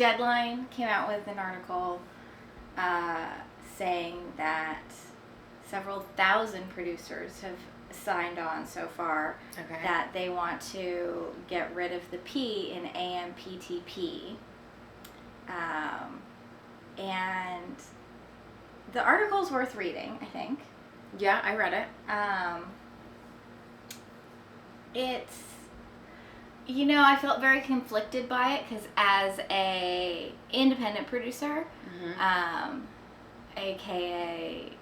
Deadline came out with an article saying that several thousand producers have signed on so far that they want to get rid of the P in AMPTP. And the article's worth reading, I think. Yeah, I read it. It's, I felt very conflicted by it because as a independent producer, aka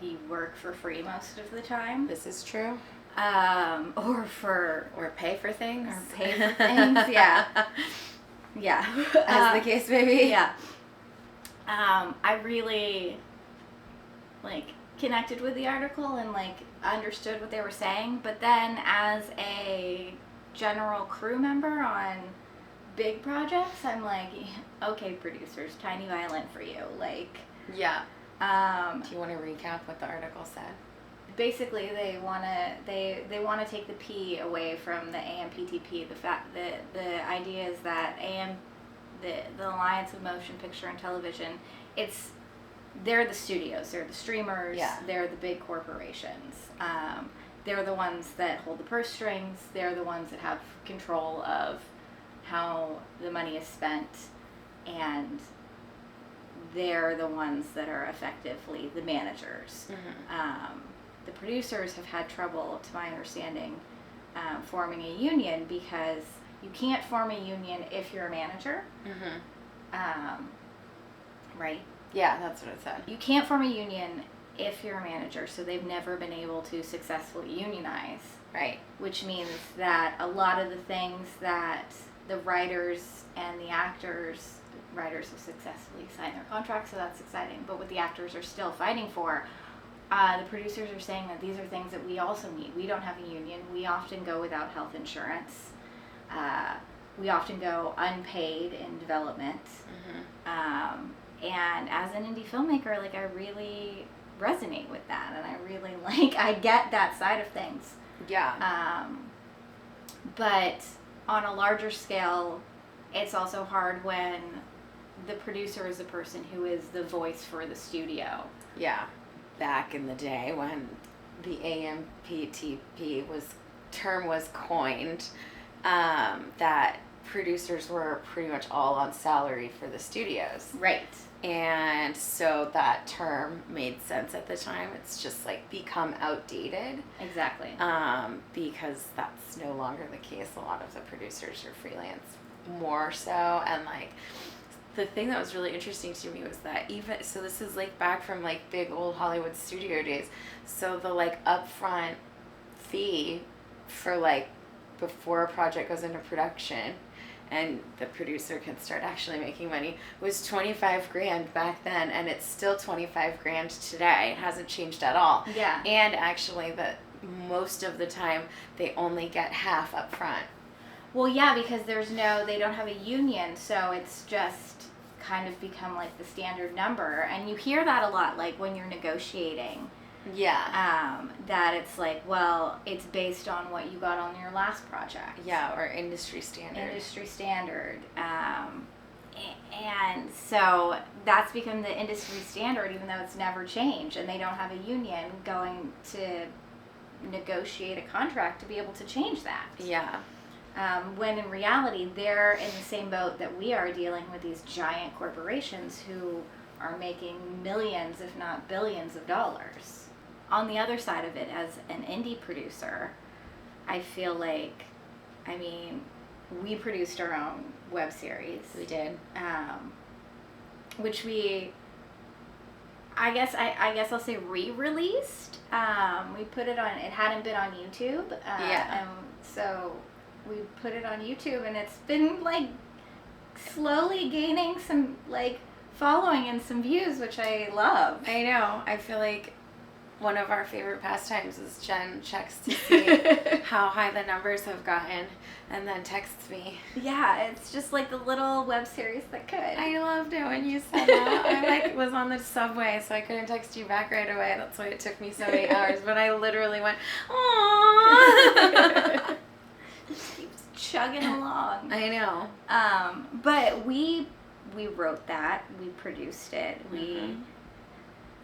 you work for free most of the time. This is true. Or pay for things. Yeah. Yeah. As the case may be. Yeah. I really connected with the article and understood what they were saying, but then as a general crew member on big projects, I'm like, okay, producers, tiny violin for you. Yeah. Do you want to recap what the article said? Basically, they want to take the P away from the AMPTP. The fact that the idea is that the Alliance of Motion Picture and Television, they're the studios, they're the streamers, they're the big corporations. They're the ones that hold the purse strings. They're the ones that have control of how the money is spent, and they're the ones that are effectively the managers. The producers have had trouble, to my understanding, forming a union because you can't form a union if you're a manager. Right? Yeah, that's what it said. You can't form a union if you're a manager, so they've never been able to successfully unionize. Right. Which means that a lot of the things that the writers and the actors have successfully signed their contracts, so that's exciting. But what the actors are still fighting for, the producers are saying that these are things that we also need. We don't have a union. We often go without health insurance. We often go unpaid in development. And as an indie filmmaker, I really resonate with that, and I really I get that side of things. Yeah. But on a larger scale, it's also hard when the producer is the person who is the voice for the studio. Yeah. Back in the day when the AMPTP term was coined, that producers were pretty much all on salary for the studios. Right. And so that term made sense at the time. It's just become outdated. Exactly. Because that's no longer the case. A lot of the producers are freelance more so, and the thing that was really interesting to me was that this is back from big old Hollywood studio days. So the upfront fee for before a project goes into production and the producer can start actually making money was $25,000 back then, and it's still $25,000 today. It hasn't changed at all. Yeah. And actually most of the time they only get half up front. Well, yeah, because they don't have a union, so it's just kind of become the standard number, and you hear that a lot when you're negotiating. Yeah. That it's it's based on what you got on your last project. Yeah, or industry standard. And so that's become the industry standard, even though it's never changed, and they don't have a union going to negotiate a contract to be able to change that. Yeah. When in reality, they're in the same boat that we are, dealing with these giant corporations who are making millions, if not billions of dollars. On the other side of it, as an indie producer, I feel we produced our own web series. We did. Which I guess I'll say re-released. We put it on, it hadn't been on YouTube. Yeah. And so we put it on YouTube, and it's been slowly gaining some following and some views, which I love. I know. I feel one of our favorite pastimes is Jen checks to see how high the numbers have gotten and then texts me. Yeah, it's just the little web series that could. I loved it when you said that. I was on the subway, so I couldn't text you back right away. That's why it took me so many hours, but I literally went, aww. Just keeps chugging along. I know. But we wrote that. We produced it. We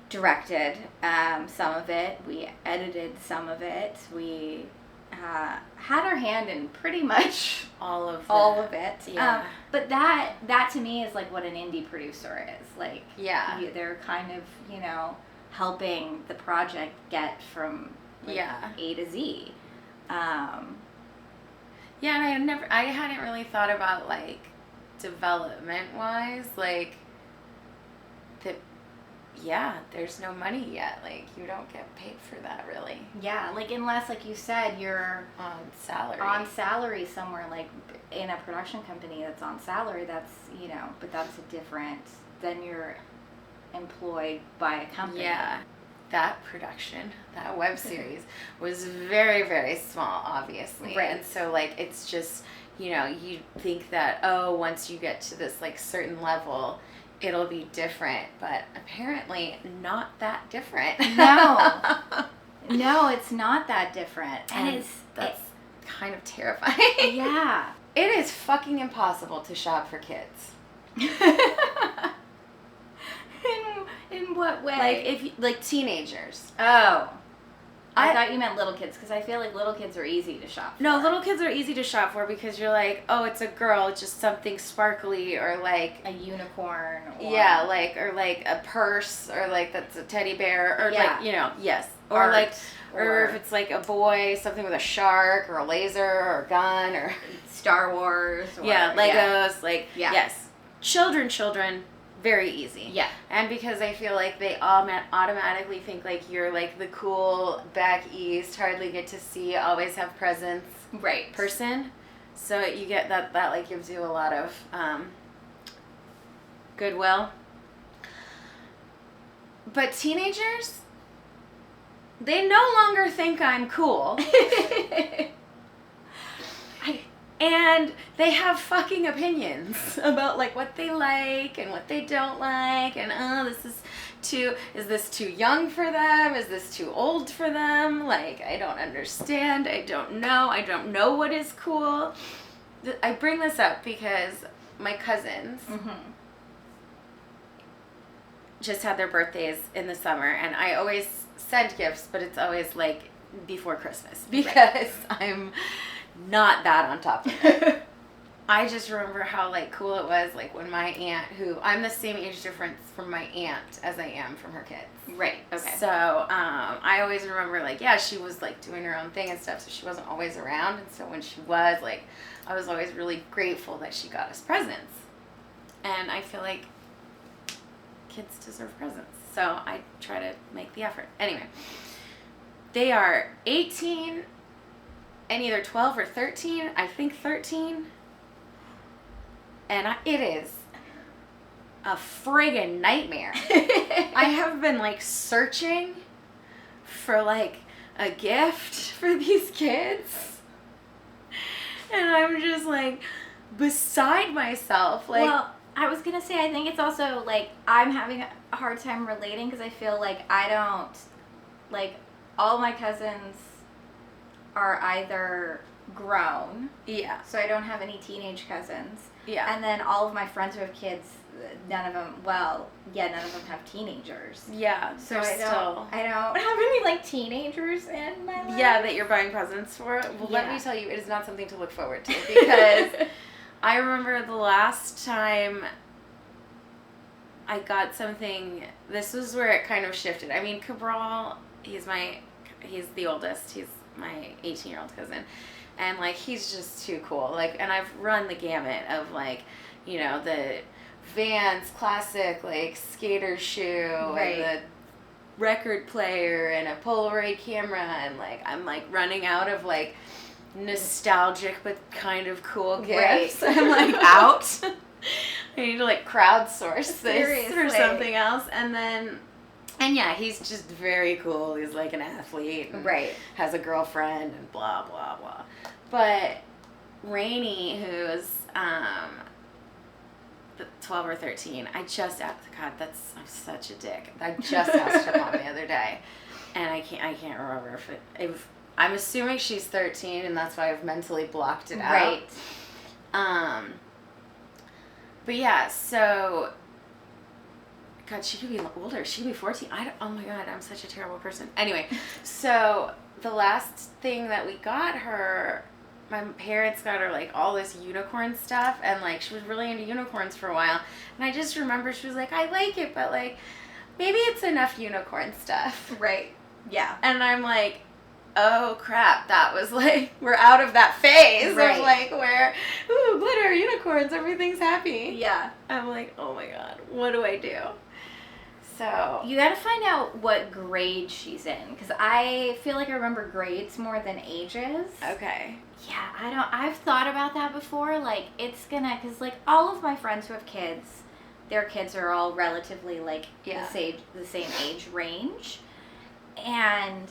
directed some of it. We edited some of it. We had our hand in pretty much all of it. Yeah. But that to me is like what an indie producer is. Like, yeah, they're kind of, helping the project get from like A to Z. Yeah, and I hadn't really thought about like development wise, like that. Yeah, there's no money yet. Like, you don't get paid for that, really. Yeah, like, unless, like you said, you're on salary. On salary somewhere, like, in a production company that's on salary, that's, but that's a different, then you're employed by a company. Yeah. That production, that web series, was very, very small, obviously. Right. And so, like, it's just, you think that, once you get to this, like, certain level, it'll be different, but apparently not that different. No, it's not that different. And that's kind of terrifying. Yeah. It is fucking impossible to shop for kids. In what way? Like teenagers. Oh. I thought you meant little kids, because I feel like little kids are easy to shop for. No, little kids are easy to shop for because you're like, oh, it's a girl, it's just something sparkly, or like a unicorn. Or or like a purse, or like that's a teddy bear, or like, yes. Or art, like, or if it's like a boy, something with a shark, or a laser, or a gun, or Star Wars. Or, Legos, like, yes. Children, very easy. Yeah. And because I feel like they all automatically think like you're like the cool back east, hardly get to see, always have presents person. So you get that like gives you a lot of goodwill. But teenagers, they no longer think I'm cool. And they have fucking opinions about like what they like and what they don't like, and is this too young for them? Is this too old for them? Like, I don't understand. I don't know what is cool. I bring this up because my cousins just had their birthdays in the summer, and I always send gifts, but it's always like before Christmas because I'm not that on top of it. I just remember how like cool it was like when my aunt, who I'm the same age difference from my aunt as I am from her kids. Right. Okay. So I always remember like, she was like doing her own thing and stuff, so she wasn't always around, and so when she was, like, I was always really grateful that she got us presents. And I feel like kids deserve presents, so I try to make the effort. Anyway, they are 18 and either 12 or 13, I think 13, and it is a friggin' nightmare. I have been like searching for like a gift for these kids, and I'm just like beside myself. Like, well, I was gonna say, I think it's also like I'm having a hard time relating because I feel like I don't, like, all my cousins are either grown. Yeah. So I don't have any teenage cousins. Yeah. And then all of my friends who have kids, none of them have teenagers. Yeah. So I don't have any like teenagers in my life. Yeah, that you're buying presents for. Well, let me tell you, it is not something to look forward to, because I remember the last time I got something, this was where it kind of shifted. I mean, Cabral, he's the oldest. He's my 18-year-old cousin, and like he's just too cool. Like, and I've run the gamut of like, the Vans classic like skater shoe, and the record player, and a Polaroid camera, and like I'm like running out of like nostalgic but kind of cool gifts. I'm like out. I need to like crowdsource this or something else, and yeah, he's just very cool. He's like an athlete, and has a girlfriend, and blah blah blah. But Rainey, who's 12 or 13, I just asked. God, I'm such a dick. I just asked her mom the other day, and I can't remember if I'm assuming she's 13, and that's why I've mentally blocked it out. Right. But yeah, so, God, she could be older. She could be 14. Oh my God, I'm such a terrible person. Anyway, so the last thing that we got her, my parents got her like all this unicorn stuff, and like she was really into unicorns for a while. And I just remember she was like, I like it, but like maybe it's enough unicorn stuff. Right. Yeah. And I'm like, oh crap, that was like, we're out of that phase Right. of like where, ooh, glitter, unicorns, everything's happy. Yeah. I'm like, oh my God, what do I do? So You gotta find out what grade she's in, because I feel like I remember grades more than ages. okay. Yeah, I've thought about that before. Like, it's gonna, because like all of my friends who have kids, their kids are all relatively like Yeah. the same age range. And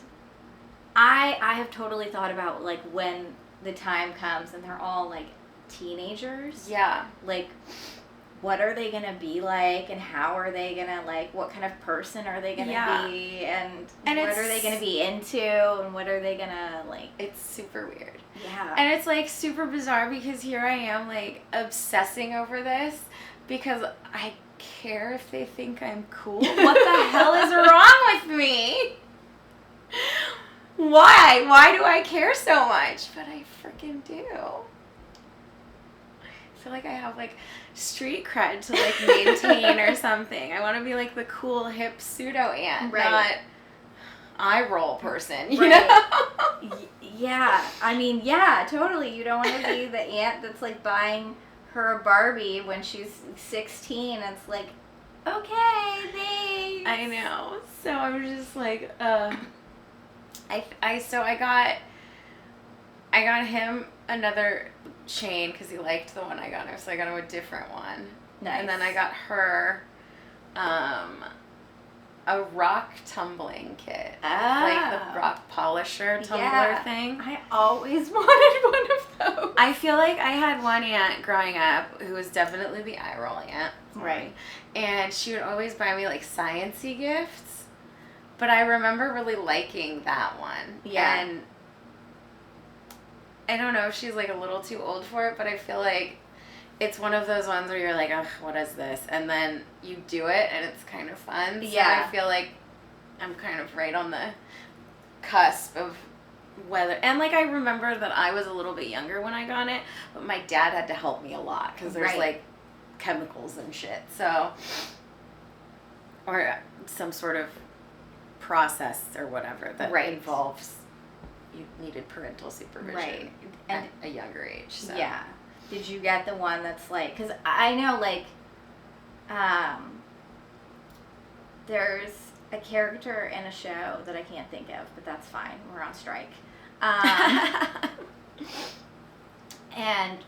I have totally thought about like when the time comes and they're all like teenagers. Yeah. Like, what are they gonna be like, and how are they gonna like, what kind of person are they gonna Yeah. be, and And what it's- are they gonna be into, and what are they gonna like? It's super weird. Yeah. And it's like super bizarre because here I am like obsessing over this because I care if they think I'm cool. What the hell is wrong with me? Why? Why do I care so much? But I freaking do. I feel like I have like street cred to like maintain or something. I want to be like the cool hip pseudo aunt, Right. not eye roll person, you Right. know? Yeah, I mean, yeah, totally. You don't want to be the aunt that's like buying her a Barbie when she's 16, and it's like, okay, thanks. I know. So I'm just like, I got him another chain because he liked the one I got him, so I got him a different one. Nice. And then I got her, a rock tumbling kit, like the rock polisher tumbler thing. I always wanted one of those. I feel like I had one aunt growing up who was definitely the eye roll aunt. Right. And she would always buy me like science-y gifts. But I remember really liking that one. Yeah. And I don't know if she's like a little too old for it, but I feel like it's one of those ones where you're like, ugh, what is this? And then you do it and it's kind of fun. So Yeah. I feel like I'm kind of right on the cusp of whether, and like I remember that I was a little bit younger when I got it, but my dad had to help me a lot because there's Right. like chemicals and shit. So, or some sort of process or whatever that Right. involves, you needed parental supervision Right. at And a younger age. So. yeah. Did you get the one that's like, because I know like, there's a character in a show that I can't think of, but that's fine. We're on strike. And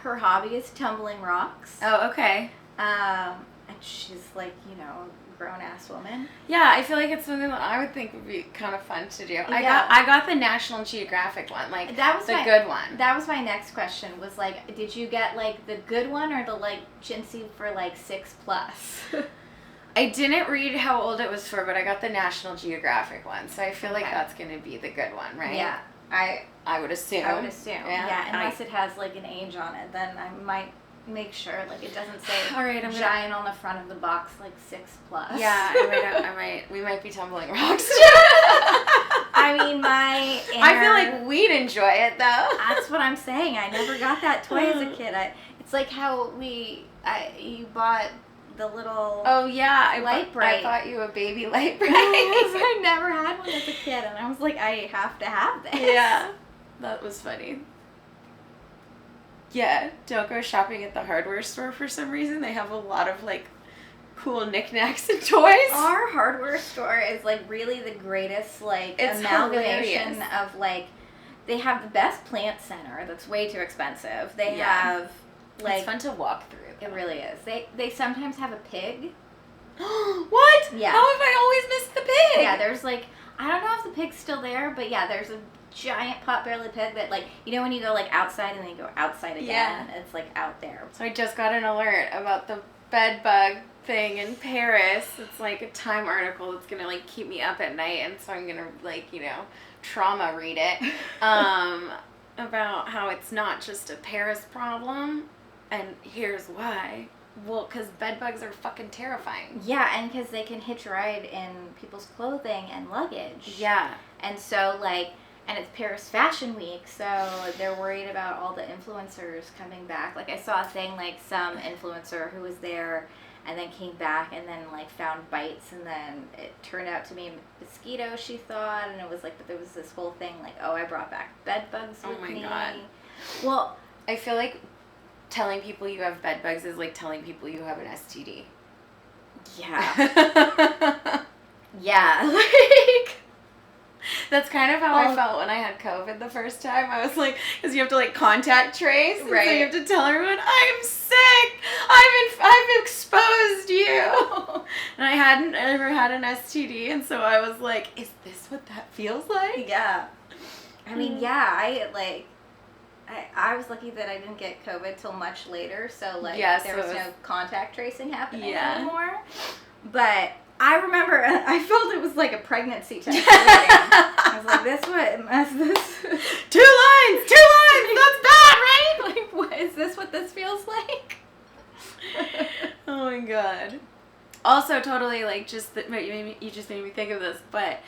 her hobby is tumbling rocks. Oh, okay. And she's like, you know, a grown-ass woman. Yeah, I feel like it's something that I would think would be kind of fun to do. Yeah. I got the National Geographic one, like That was the my- good one. That was my next question, was like, did you get like the good one or the like chintzy for like 6+? I didn't read how old it was for, but I got the National Geographic one, so I feel like Okay. that's going to be the good one, right? Yeah, I would assume. I would assume. Yeah, and unless it has like an age on it, then I might make sure like it doesn't say All right, I'm gonna- giant on the front of the box like 6+. Yeah, we might be tumbling rocks. I mean, my I feel like we'd enjoy it though. that's what I'm saying. I never got that toy as a kid. It's like how you bought the little. Oh yeah, I Light-Brite. bought you a baby light bright. I never had one as a kid, and I was like, I have to have this. Yeah, that was funny. Yeah, don't go shopping at the hardware store for some reason. They have a lot of like cool knickknacks and toys. Our hardware store is like really the greatest like It's amalgamation hilarious. of like, they have the best plant center that's way too expensive. They Yeah. have like, it's fun to walk through. it really is. They sometimes have a pig. What? Yeah. How have I always missed the pig? Yeah, there's like, I don't know if the pig's still there, but yeah, there's a giant potbelly pig that like, you know when you go like outside and then you go outside again, Yeah. it's like out there. So I just got an alert about the bedbug thing in Paris. It's like a Time article that's gonna like keep me up at night, and so I'm gonna like, you know, trauma read it. About how it's not just a Paris problem, and here's why. Well, because bed bugs are fucking terrifying. Yeah, and because they can hitch a ride in people's clothing and luggage. Yeah. And so, like, and it's Paris Fashion Week, so they're worried about all the influencers coming back. Like, I saw a thing, like, some influencer who was there and then came back and then, like, found bites, and then it turned out to be mosquitoes, she thought, and it was like, but there was this whole thing, like, oh, I brought back bed bugs with me. Oh, my God. Well, I feel like telling people you have bed bugs is like telling people you have an STD. Yeah. Yeah, like... That's kind of how I felt when I had COVID the first time. I was like, because you have to like contact trace, and right? So you have to tell everyone, I'm sick. I've exposed you, and I hadn't ever had an STD, and so I was like, is this what that feels like? Yeah. I mean, yeah, I was lucky that I didn't get COVID till much later, so like there was no contact tracing happening anymore. But I remember I felt it was like a pregnancy test. I was like, this 2 lines, that's bad, right? Like, what is this? What this feels like? Oh my God. Also, totally like you just made me think of this, but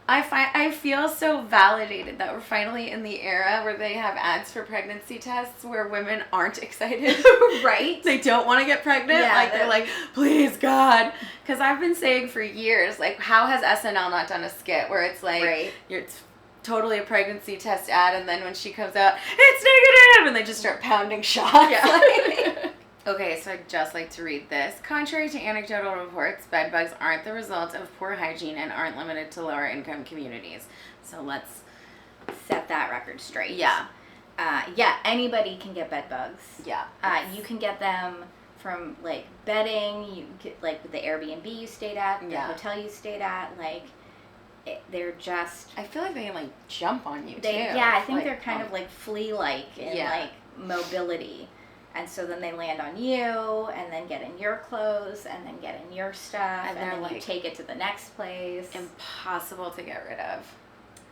I feel so validated that we're finally in the era where they have ads for pregnancy tests where women aren't excited. Right? They don't want to get pregnant. Yeah, like, they're like, please, God. Because I've been saying for years, like, how has SNL not done a skit where it's like, it's totally a pregnancy test ad, and then when she comes out, it's negative, and they just start pounding shots. Yeah. Okay, so I'd just like to read this. Contrary to anecdotal reports, bed bugs aren't the result of poor hygiene and aren't limited to lower income communities. So let's set that record straight. Yeah. Yeah, anybody can get bed bugs. Yeah. You can get them from, like, bedding, you get, like, the Airbnb you stayed at, the hotel you stayed at, like, they're just... I feel like they can, like, jump on you, too. Yeah, I think they're kind of, like, flea-like in, like, mobility. And so then they land on you, and then get in your clothes, and then get in your stuff, and then you take it to the next place. Impossible to get rid of.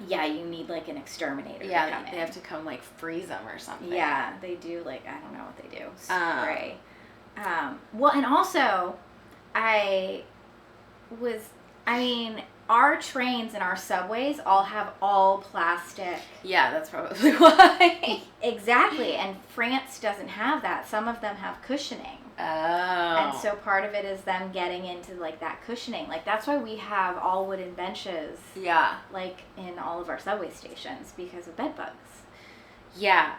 Yeah, you need, like, an exterminator to come in. They have to come, like, freeze them or something. Yeah, they do, like, I don't know what they do. Spray. Well, and also, our trains and our subways all have all plastic. Yeah, that's probably why. Exactly, and France doesn't have that. Some of them have cushioning. Oh. And so part of it is them getting into, like, that cushioning. Like, that's why we have all wooden benches. Yeah. Like, in all of our subway stations because of bed bugs. Yeah,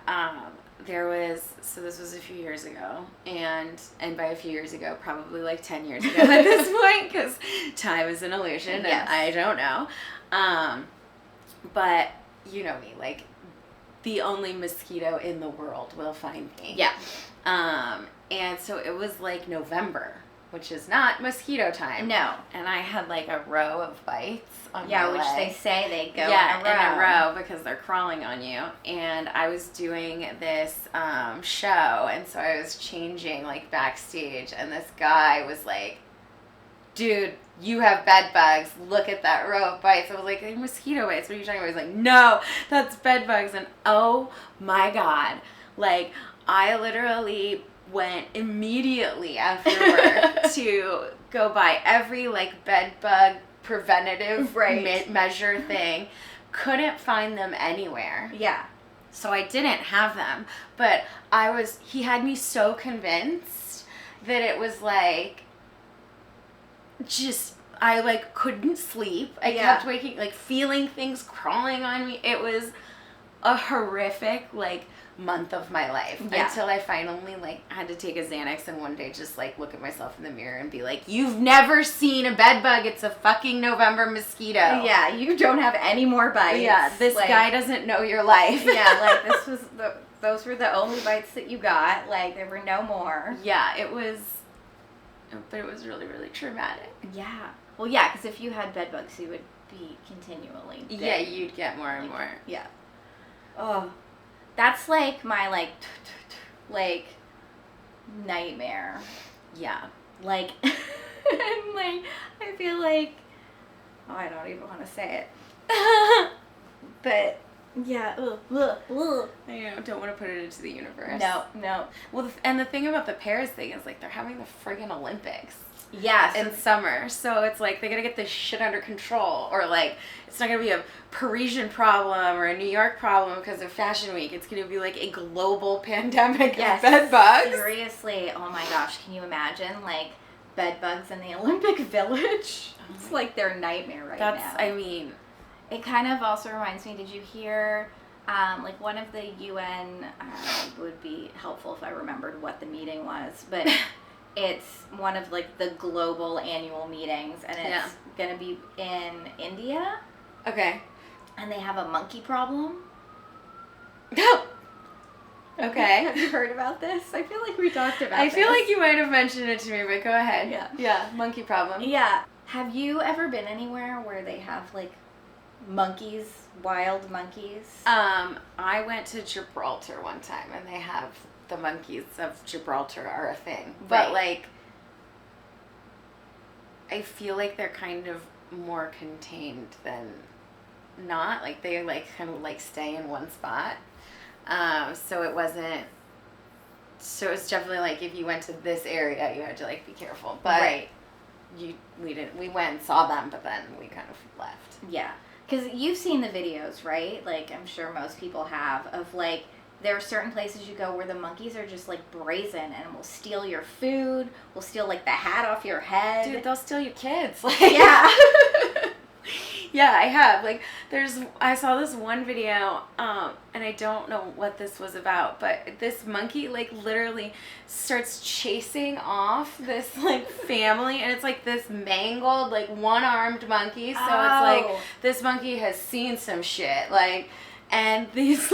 this was a few years ago, and by a few years ago, probably like 10 years ago at this point, because time is an illusion, and I don't know. But you know me, like, the only mosquito in the world will find me. Yeah. And so it was like November, which is not mosquito time. No. And I had like a row of bites on my Yeah, which leg. they say they go in a row because they're crawling on you. And I was doing this show, and so I was changing like backstage, and this guy was like, dude, you have bed bugs. Look at that row of bites. I was like, they're mosquito bites. What are you talking about? He's like, no, that's bed bugs. And oh my God. Like, I literally went immediately after work to go buy every like bed bug preventative measure thing. Couldn't find them anywhere. Yeah. So I didn't have them. But he had me so convinced that it was like, I like couldn't sleep. I kept waking, like feeling things crawling on me. It was a horrific like month of my life until I finally like had to take a Xanax and one day just like look at myself in the mirror and be like, you've never seen a bed bug. It's a fucking November mosquito. Yeah, you don't have any more bites. Yeah, this guy doesn't know your life. Yeah, like those were the only bites that you got. Like there were no more. Yeah, but it was really, really traumatic. Yeah. Well, yeah, because if you had bed bugs, you would be continually big. Yeah, you'd get more and more. Yeah. Oh, that's like my like nightmare. Yeah. like, and like, I feel like, oh, I don't even want to say it. But, yeah, I don't want to put it into the universe. No. Well, and the thing about the Paris thing is, like, they're having the friggin' Olympics. Yes. In summer. So it's like, they gotta get this shit under control. Or, like, it's not gonna be a Parisian problem or a New York problem because of Fashion Week. It's gonna be, like, a global pandemic of bed bugs. Seriously. Oh, my gosh. Can you imagine, like, bed bugs in the Olympic Village? It's like their nightmare right now. I mean... It kind of also reminds me, did you hear, like one of the UN, would be helpful if I remembered what the meeting was, but it's one of like the global annual meetings, and it's going to be in India. Okay. And they have a monkey problem. Okay. Have you heard about this? I feel like we talked about I this. feel like you might have mentioned it to me, but go ahead. Yeah, monkey problem. Yeah. Have you ever been anywhere where they have like monkeys, wild monkeys? I went to Gibraltar one time, and they have the monkeys of Gibraltar are a thing. But, like, I feel like they're kind of more contained than not. Like, they, like, kind of, like, stay in one spot. So it was definitely, like, if you went to this area, you had to, like, be careful. But we went and saw them, but then we kind of left. Yeah. Because you've seen the videos, right? Like, I'm sure most people have, of, like, there are certain places you go where the monkeys are just, like, brazen and will steal your food, will steal, like, the hat off your head. Dude, they'll steal your kids. Like, yeah. Yeah, I have. Like, I saw this one video, and I don't know what this was about, but this monkey, like, literally starts chasing off this, like, family, and it's, like, this mangled, like, one-armed monkey, so it's, like, this monkey has seen some shit, like, and this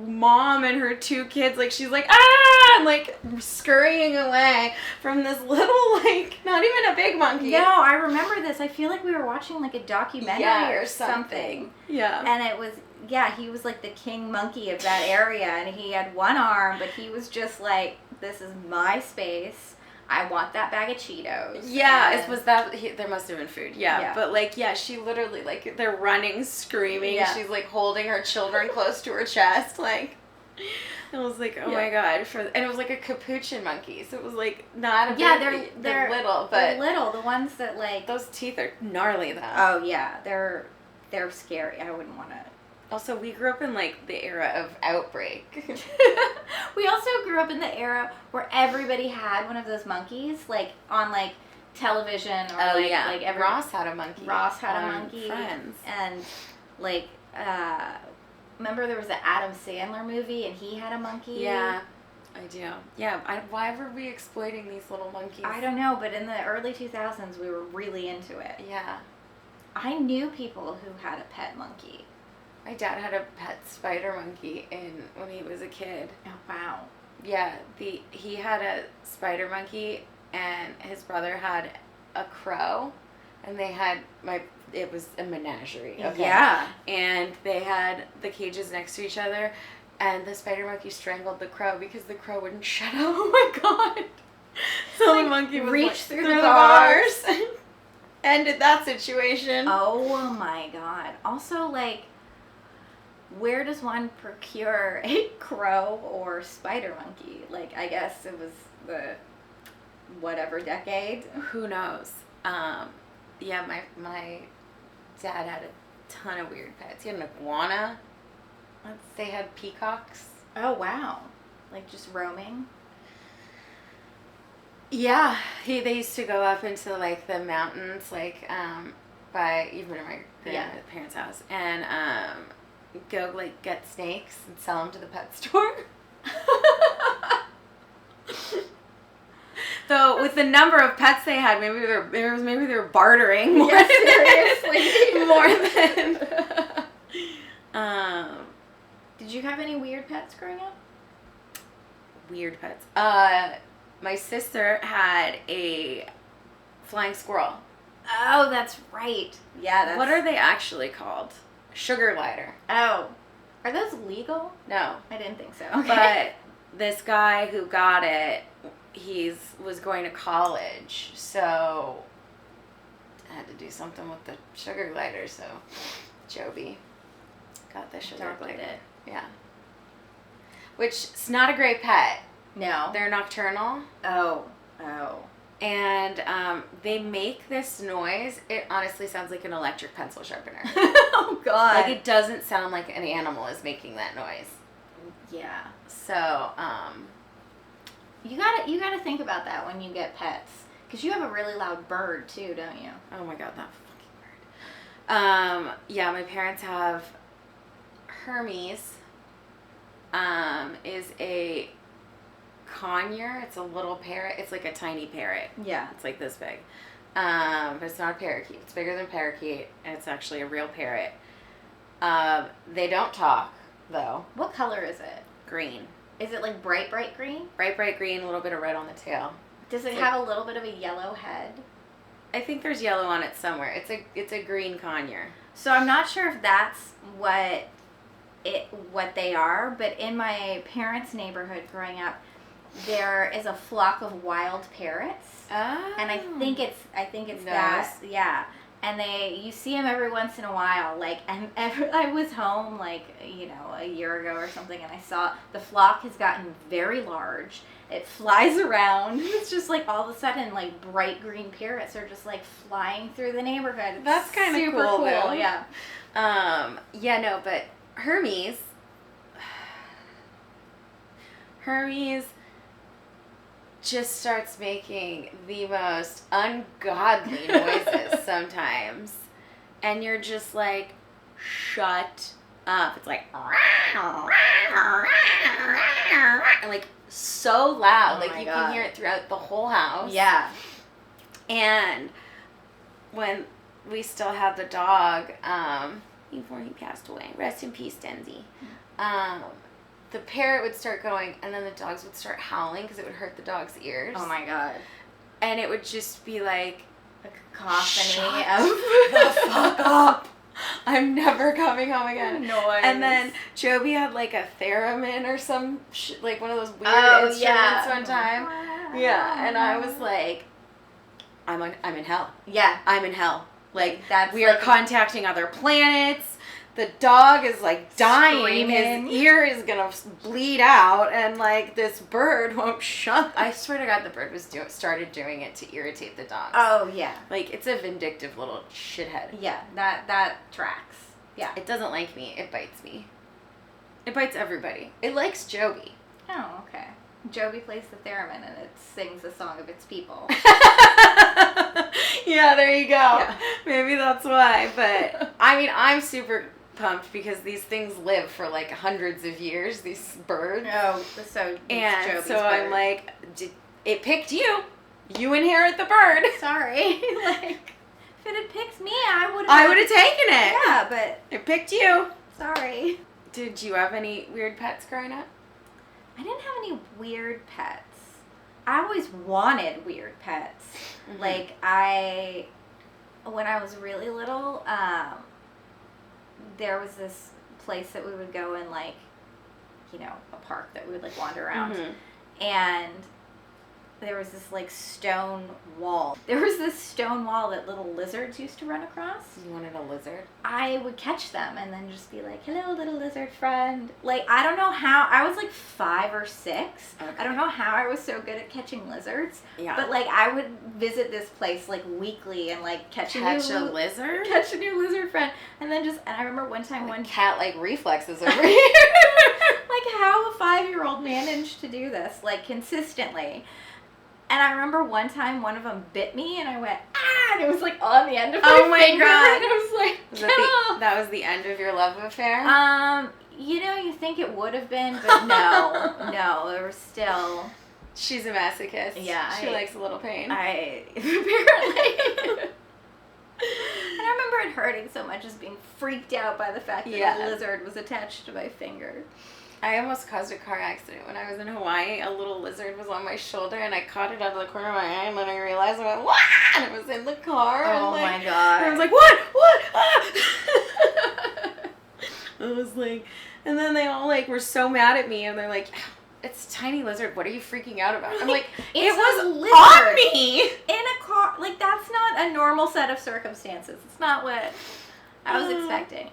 mom and her two kids, like, she's like, ah, and, like, scurrying away from this little, like, not even a big monkey. No, I remember this. I feel like we were watching, like, a documentary or something. Yeah. And it was, he was, like, the king monkey of that area, and he had one arm, but he was just like, this is my space. I want that bag of Cheetos. Yeah, there must have been food. Yeah. But, like, she literally, like, they're running, screaming. Yeah. She's, like, holding her children close to her chest. Like, I was like, oh my God. And it was, like, a capuchin monkey. So it was, like, not a big, they're little. But they're little. The ones that, like... Those teeth are gnarly, though. Oh, yeah. They're scary. I wouldn't want to... Also, we grew up in, like, the era of Outbreak. We also grew up in the era where everybody had one of those monkeys, like, on, like, television. Or, like Ross had a monkey. Friends. And, like, remember there was an Adam Sandler movie and he had a monkey? Yeah, I do. Yeah, why were we exploiting these little monkeys? I don't know, but in the early 2000s, we were really into it. Yeah. I knew people who had a pet monkey. My dad had a pet spider monkey when he was a kid. Oh, wow. Yeah, he had a spider monkey, and his brother had a crow, and it was a menagerie. Okay? Yeah. And they had the cages next to each other, and the spider monkey strangled the crow because the crow wouldn't shut up. Oh my God. So the monkey would reach through the bars. Ended that situation. Oh my God. Also, like, where does one procure a crow or spider monkey? Like, I guess it was the whatever decade. Who knows? Yeah, my dad had a ton of weird pets. He had an iguana. They had peacocks. Oh, wow. Like, just roaming? Yeah. They used to go up into, like, the mountains, like, by even my grandparents' house, and, go, like, get snakes and sell them to the pet store. Though with the number of pets they had, maybe they were bartering more. Yeah, seriously. More than. Did you have any weird pets growing up? Weird pets. My sister had a flying squirrel. Oh, that's right. Yeah. What are they actually called? Sugar glider. Oh. Are those legal? No. I didn't think so. Okay. But this guy who got it was going to college, so I had to do something with the sugar glider, so Joby got the sugar Adopted glider. it. Yeah. Which is not a great pet. No. They're nocturnal. Oh. And they make this noise. It honestly sounds like an electric pencil sharpener. Oh God. Like, it doesn't sound like an animal is making that noise. Yeah. So, You gotta think about that when you get pets, because you have a really loud bird too, don't you? oh my God, that fucking bird. Yeah, my parents have Hermes. Is a conure. It's a little parrot. It's like a tiny parrot. Yeah. It's like this big. But it's not a parakeet. It's bigger than a parakeet, and it's actually a real parrot. They don't talk, though. What color is it? Green. Is it like bright green? Bright green, a little bit of red on the tail. Does it have a little bit of a yellow head? I think there's yellow on it somewhere. It's a green conure. So I'm not sure if that's what they are, but in my parents' neighborhood growing up, there is a flock of wild parrots. Oh. And I think it's that. Yeah. And you see them every once in a while. Like, and I was home, like, a year ago or something, and I saw the flock has gotten very large. It flies around. It's just like all of a sudden, like, bright green parrots are just like flying through the neighborhood. It's That's kind of super cool, though. Yeah. But Hermes just starts making the most ungodly noises sometimes. And you're just like, shut up. It's like, and like so loud. Oh like my you God. can hear it throughout the whole house. Yeah. And when we still had the dog, before he passed away, rest in peace, Denzi. The parrot would start going, and then the dogs would start howling because it would hurt the dog's ears. Oh my God. And it would just be like, A cacophony shut of the fuck up. I'm never coming home again. noise. And then Joby had like a theremin or some like one of those weird instruments one time. Yeah, and I was like, I'm in hell. Yeah. I'm in hell. Like, That's we are like- contacting other planets. The dog is like dying. Screaming. His ear is gonna bleed out, and like this bird won't shut. I swear to God, the bird started doing it to irritate the dog. Oh yeah. Like, it's a vindictive little shithead. Yeah. That tracks. Yeah. It doesn't like me. It bites me. It bites everybody. It likes Joby. Oh, okay. Joby plays the theremin and it sings a song of its people. Yeah, there you go. Yeah. Maybe that's why. But I mean, I'm super pumped because these things live for like hundreds of years, these birds. Oh, so And Joby's so I'm bird. like, it picked you. You inherit the bird. Sorry. Like, if it had picked me, I would have taken it. Yeah, but It picked you. sorry. Did you have any weird pets growing up? I didn't have any weird pets. I always wanted weird pets. Mhm. Like, when I was really little, there was this place that we would go in, like, a park that we would, like, wander around. Mhm. And there was this, like, stone wall. There was this stone wall that little lizards used to run across. You wanted a lizard? I would catch them and then just be like, hello, little lizard friend. Like, I don't know how. I was like 5 or 6. Okay. I don't know how I was so good at catching lizards. Yeah. But, like, I would visit this place, like, weekly and, like, catch a lizard? Catch a new lizard friend. And then and I remember one time Cat-like reflexes over here. like, how a 5-year-old managed to do this, like, consistently. And I remember one time one of them bit me and I went, ah, and it was like on the end of my finger. God. And I was like, That was the end of your love affair? You think it would have been, but no, there was still. She's a masochist. Yeah. She likes a little pain. Apparently. And I remember it hurting so much, just being freaked out by the fact that a lizard was attached to my finger. I almost caused a car accident when I was in Hawaii. A little lizard was on my shoulder, and I caught it out of the corner of my eye, and then I realized I went, "Wah!" and it was in the car. Oh, and my God. And I was like, "What? What? Ah!" I was like, and then they all like were so mad at me, and they're like, it's a tiny lizard. What are you freaking out about? I'm like, It's it was a on lizard. me. In a car, like, that's not a normal set of circumstances. It's not what I was expecting.